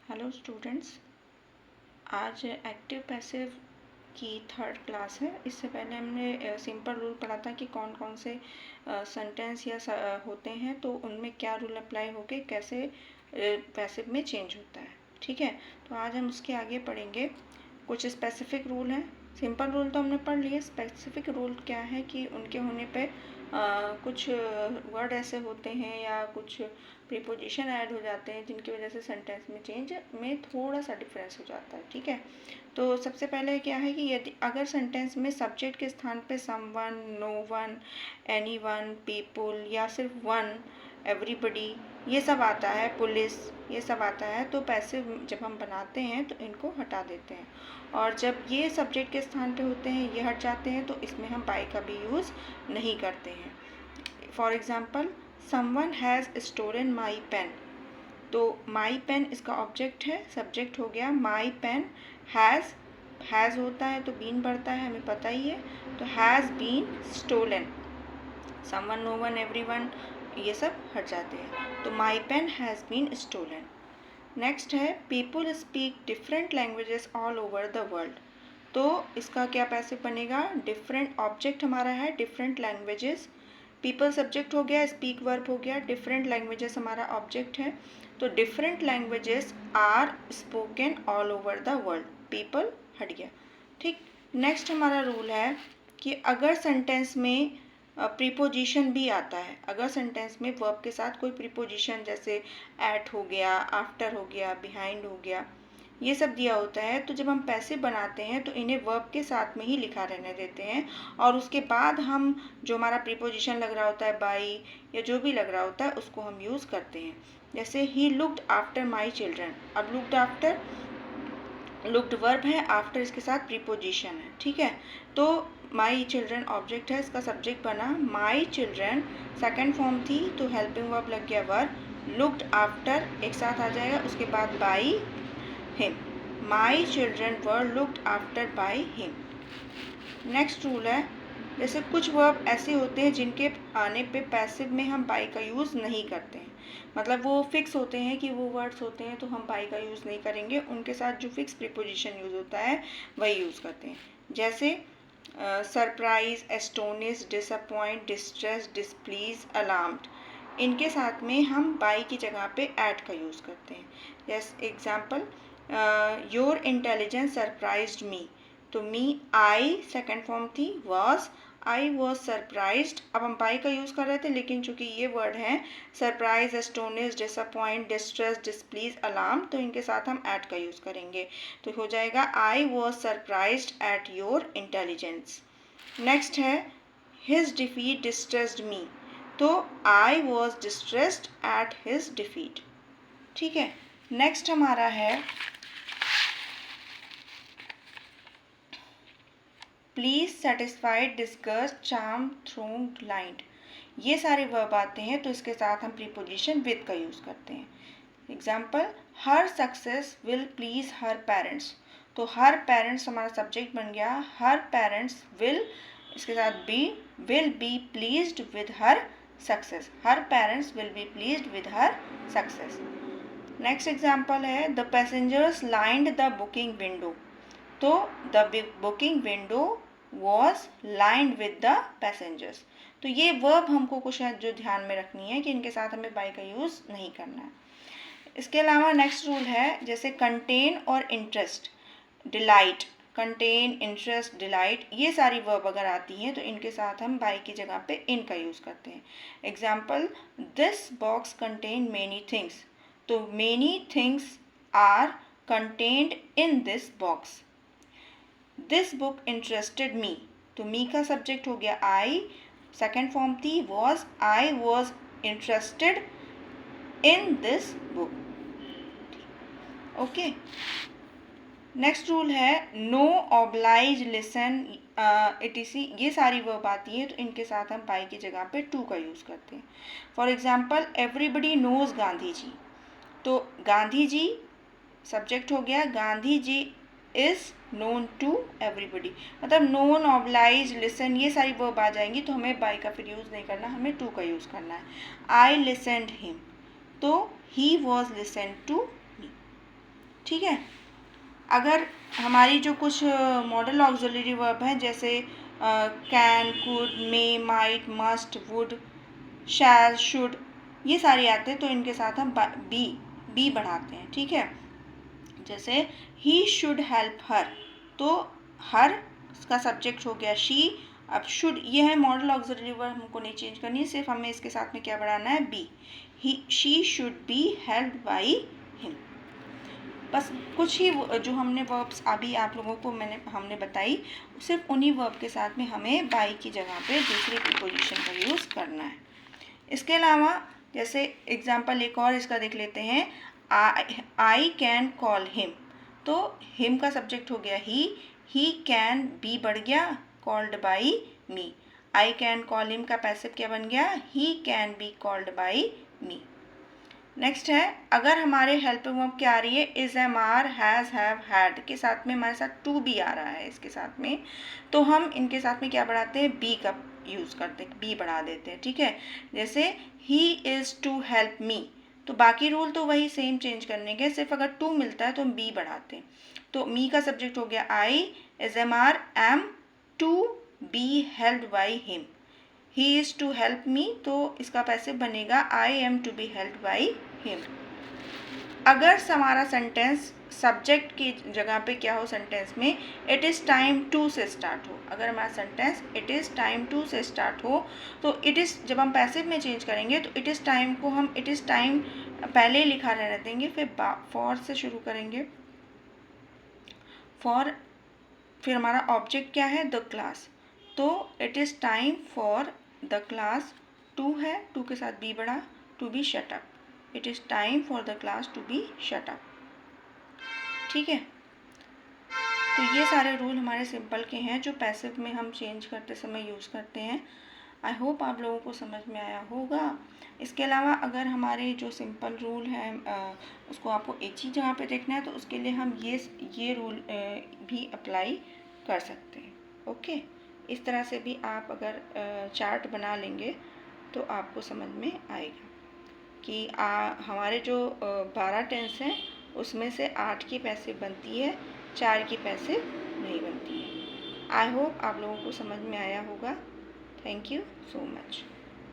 Hello students, आज active passive की third class है। इससे पहले हमने सिंपल रूल पढ़ा था कि कौन कौन से सेंटेंस या होते हैं तो उनमें क्या रूल अप्लाई होके कैसे पैसिव में चेंज होता है। ठीक है, तो आज हम उसके आगे पढ़ेंगे। कुछ स्पेसिफिक रूल हैं। सिंपल रूल तो हमने पढ़ लिए। स्पेसिफिक रूल क्या है कि उनके होने पे कुछ वर्ड ऐसे होते हैं या कुछ प्रीपोजिशन ऐड हो जाते हैं जिनकी वजह से सेंटेंस में चेंज में थोड़ा सा डिफरेंस हो जाता है। ठीक है, तो सबसे पहले क्या है कि यदि अगर सेंटेंस में सब्जेक्ट के स्थान पे someone, no one, anyone, people या सिर्फ वन, एवरीबडी ये सब आता है, पुलिस ये सब आता है, तो पैसिव जब हम बनाते हैं तो इनको हटा देते हैं। और जब ये सब्जेक्ट के स्थान पे होते हैं, ये हट जाते हैं, तो इसमें हम बाय का भी यूज़ नहीं करते हैं। For example, someone has stolen my pen, तो माई पेन इसका ऑब्जेक्ट है, सब्जेक्ट हो गया। माई पेन, हैज़ होता है तो बीन बढ़ता है, हमें पता ही है, तो has been stolen. Someone, no one, everyone ये सब हट जाते हैं, तो my pen has been stolen. Next है, people speak different languages all over the world, तो इसका क्या पैसिव बनेगा? डिफरेंट ऑब्जेक्ट हमारा है, डिफरेंट लैंग्वेजेस, पीपल सब्जेक्ट हो गया, स्पीक वर्ब हो गया, डिफरेंट लैंग्वेजेस हमारा ऑब्जेक्ट है, तो different languages are spoken all over the world, people हट गया। ठीक, नेक्स्ट हमारा रूल है कि अगर सेंटेंस में प्रीपोजिशन भी आता है, अगर सेंटेंस में वर्ब के साथ कोई प्रीपोजिशन जैसे एट हो गया, आफ्टर हो गया, बिहाइंड हो गया, ये सब दिया होता है, तो जब हम पैसिव बनाते हैं तो इन्हें वर्ब के साथ में ही लिखा रहने देते हैं और उसके बाद हम जो हमारा प्रीपोजिशन लग रहा होता है, बाई या जो भी लग रहा होता है, उसको हम यूज़ करते हैं। जैसे he looked after my children, अब लुक्ड आफ्टर, लुक्ड वर्ब है, आफ्टर इसके साथ प्रीपोजिशन है। ठीक है, तो माई चिल्ड्रन ऑब्जेक्ट है, इसका सब्जेक्ट बना माई चिल्ड्रन, सेकेंड फॉर्म थी तो हेल्पिंग वर्ब लग गया वर्ब, लुक्ड आफ्टर एक साथ आ जाएगा, उसके बाद by him, my children were looked after by him. Next rule है, जैसे कुछ वर्ब ऐसे होते हैं जिनके आने पे पैसिव में हम बाई का यूज़ नहीं करते हैं, मतलब वो फिक्स होते हैं कि वो वर्ड्स होते हैं तो हम बाई का यूज़ नहीं करेंगे, उनके साथ जो फिक्स प्रीपोजिशन यूज़ होता है वही यूज़ करते हैं। जैसे surprise, astonish, disappoint, distress, displease, alarmed, इनके साथ में हम बाई की जगह पे एट का यूज़ करते हैं। जैसे एग्जाम्पल, योर इंटेलिजेंस सरप्राइज्ड मी, तो मी आई सेकेंड फॉर्म थी वॉज, आई वॉज सरप्राइज्ड, अब हम बाई का यूज़ कर रहे थे लेकिन चूंकि ये वर्ड हैं surprise, astonish, disappoint, distress, displease, alarm, तो इनके साथ हम एट का यूज़ करेंगे, तो हो जाएगा I was surprised at your intelligence. Next है, हिज डिफीट डिस्ट्रेस्ड मी, तो I was distressed at his defeat. ठीक है, नेक्स्ट हमारा है please, satisfied, disgust, charm, thrown, lined, ये सारे वर्ब आते हैं तो इसके साथ हम प्रीपोजिशन विद का यूज़ करते हैं। Example, her success will please her parents, तो हर पेरेंट्स हमारा सब्जेक्ट बन गया, हर पेरेंट्स विल इसके साथ be, will be pleased with her success, her parents will be pleased with her success. Next example है, the passengers lined the booking window, तो the booking window was lined with the passengers, तो ये verb हमको कुछ जो ध्यान में रखनी है कि इनके साथ हमें बाई का यूज़ नहीं करना है। इसके अलावा नेक्स्ट रूल है, जैसे कंटेन और interest, delight, contain, interest, delight, ये सारी वर्ब अगर आती हैं तो इनके साथ हम बाई की जगह पे इन का यूज़ करते हैं। Example, this box contain many things, तो many things are contained in this box. This book interested me, तो मी का सब्जेक्ट हो गया आई, सेकेंड फॉर्म थी was, I was interested in this book. Okay, next rule है, know, oblige, listen, etc, ये सारी verb आती हैं तो इनके साथ हम बाई की जगह पे टू का यूज़ करते हैं। For example, everybody knows Gandhi ji, तो गांधी जी सब्जेक्ट हो गया, Gandhi ji is known to everybody, मतलब नोन, ऑब्लाइज, लिसन, ये सारी वर्ब आ जाएंगी तो हमें बाई का फिर यूज़ नहीं करना, हमें टू का यूज़ करना है। आई लिसनड हिम, तो he was listen to me. ठीक है। अगर हमारी जो कुछ मॉडल ऑक्सिलरी वर्ब हैं जैसे can, could, may, might, must, would, shall, should, ये सारे आते हैं तो इनके साथ हम बी बढ़ाते हैं। ठीक है, जैसे ही शुड हेल्प हर, तो हर का सब्जेक्ट हो गया शी, अब शुड ये है मॉडल ऑक्सिलरी वर्ब, हमको नहीं चेंज करनी है, सिर्फ हमें इसके साथ में क्या बढ़ाना है, B. He she should be helped by him. बस कुछ ही जो हमने वर्ब्स अभी आप लोगों को हमने बताई, सिर्फ उन्हीं वर्ब के साथ में हमें बाई की जगह पे दूसरे प्रीपोजिशन का यूज़ करना है। इसके अलावा जैसे एग्जाम्पल एक और इसका देख लेते हैं, आई कैन कॉल हिम, तो हिम का सब्जेक्ट हो गया ही कैन बी बढ़ गया called by me. I can call him का पैसिव क्या बन गया, he can be called by me. Next है, अगर हमारे हेल्पिंग वर्ब क्या आ रही है, is, am, are, has, have, had के साथ में हमारे साथ टू बी आ रहा है इसके साथ में, तो हम इनके साथ में क्या बढ़ाते हैं, बी का यूज़ करते हैं, बी बढ़ा देते हैं। ठीक है, जैसे he is to help me, तो बाकी रूल तो वही सेम चेंज करने के, सिर्फ अगर टू मिलता है तो हम बी बढ़ाते हैं। तो मी का सब्जेक्ट हो गया I, is, am, are, am, to be helped by him. He is to help me, तो इसका पैसिव बनेगा I am to be helped by him. अगर हमारा सेंटेंस सब्जेक्ट की जगह पे क्या हो सेंटेंस में, इट इज़ टाइम टू से स्टार्ट हो, अगर हमारा sentence it is time to से स्टार्ट हो, तो इट इज़ जब हम पैसिव में चेंज करेंगे तो इट इज़ टाइम को हम इट इज़ टाइम पहले ही लिखा रहने देंगे, फिर फॉर से शुरू करेंगे, फॉर, फिर हमारा ऑब्जेक्ट क्या है, द क्लास, तो it is time for the class, to है, टू के साथ बी बढ़ा, to be shut up, it is time for the class to be shut up. ठीक है, तो ये सारे रूल हमारे सिंपल के हैं जो पैसिव में हम चेंज करते समय यूज़ करते हैं। आई होप आप लोगों को समझ में आया होगा। इसके अलावा अगर हमारे जो सिंपल रूल हैं उसको आपको एक ही जगह पे देखना है तो उसके लिए हम ये रूल भी अप्लाई कर सकते हैं। ओके, इस तरह से भी आप अगर चार्ट बना लेंगे तो आपको समझ में आएगा कि हमारे जो 12 टेंस हैं उसमें से 8 की पैसिव बनती है, 4 की पैसिव नहीं बनती है। आई होप आप लोगों को समझ में आया होगा। Thank you so much.